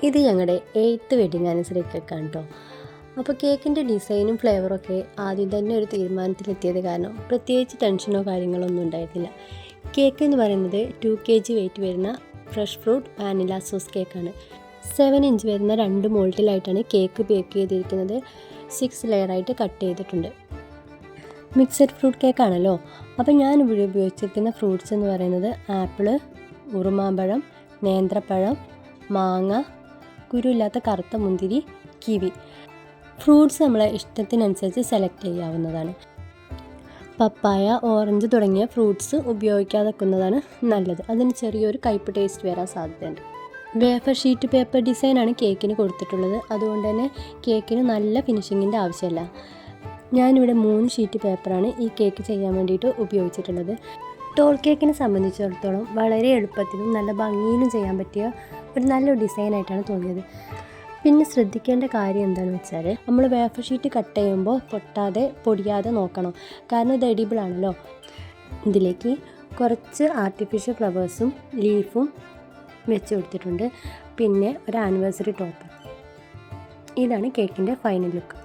ഇത് ഞങ്ങളുടെ 8th wedding anniversary കേക്കാണ് കേട്ടോ. അപ്പോൾ കേക്കിൻ്റെ ഡിസൈനും ഫ്ലേവറൊക്കെ ആദ്യം തന്നെ ഒരു തീരുമാനത്തിലെത്തിയത് കാരണം പ്രത്യേകിച്ച് ടെൻഷനോ കാര്യങ്ങളോ ഒന്നും ഉണ്ടായിരുന്നില്ല. കേക്ക് എന്ന് പറയുന്നത് 2 kg വെയിറ്റ് വരുന്ന ഫ്രഷ് ഫ്രൂട്ട് വാനില സോസ് കേക്കാണ്. 7 ഇഞ്ച് വരുന്ന 2 മോൾട്ടിലായിട്ടാണ് കേക്ക് ബേക്ക് ചെയ്തിരിക്കുന്നത്. 6 ലെയറായിട്ട് കട്ട് ചെയ്തിട്ടുണ്ട്. മിക്സഡ് ഫ്രൂട്ട് കേക്കാണല്ലോ. അപ്പോൾ ഞാൻ ഇവിടെ ഉപയോഗിച്ചിരിക്കുന്ന ഫ്രൂട്ട്സ് എന്ന് പറയുന്നത് ആപ്പിള്, ഉറുമാമ്പഴം, നേന്ത്രപ്പഴം, മാങ്ങ, കുരുവില്ലാത്ത കറുത്ത മുന്തിരി, കിവി. ഫ്രൂട്ട്സ് നമ്മളെ ഇഷ്ടത്തിനനുസരിച്ച് സെലക്ട് ചെയ്യാവുന്നതാണ്. പപ്പായ, ഓറഞ്ച് തുടങ്ങിയ ഫ്രൂട്ട്സ് ഉപയോഗിക്കാതെക്കുന്നതാണ് നല്ലത്. അതിന് ചെറിയൊരു കയ്പ്പ് ടേസ്റ്റ് വരാൻ സാധ്യതയുണ്ട്. വേഫർ ഷീറ്റ് പേപ്പർ ഡിസൈനാണ് കേക്കിന് കൊടുത്തിട്ടുള്ളത്. അതുകൊണ്ട് തന്നെ കേക്കിന് നല്ല ഫിനിഷിങ്ങിൻ്റെ ആവശ്യമില്ല. ഞാനിവിടെ 3 ഷീറ്റ് പേപ്പറാണ് ഈ കേക്ക് ചെയ്യാൻ വേണ്ടിയിട്ട് ഉപയോഗിച്ചിട്ടുള്ളത്. ടോൾ കേക്കിനെ സംബന്ധിച്ചിടത്തോളം വളരെ എളുപ്പത്തിലും നല്ല ഭംഗിയിലും ചെയ്യാൻ പറ്റിയ ഒരു നല്ലൊരു ഡിസൈനായിട്ടാണ് തോന്നിയത്. പിന്നെ ശ്രദ്ധിക്കേണ്ട കാര്യം എന്താണെന്ന് വെച്ചാൽ നമ്മൾ വേഫർ ഷീറ്റ് കട്ട് ചെയ്യുമ്പോൾ പൊട്ടാതെ പൊടിയാതെ നോക്കണം. കാരണം ഇത് എഡിബിൾ ആണല്ലോ. ഇതിലേക്ക് കുറച്ച് ആർട്ടിഫിഷ്യൽ ഫ്ലവേഴ്സും ലീഫും വെച്ച് കൊടുത്തിട്ടുണ്ട്. പിന്നെ ഒരു ആനിവേഴ്സറി ടോപ്പർ. ഇതാണ് കേക്കിൻ്റെ ഫൈനൽ ലുക്ക്.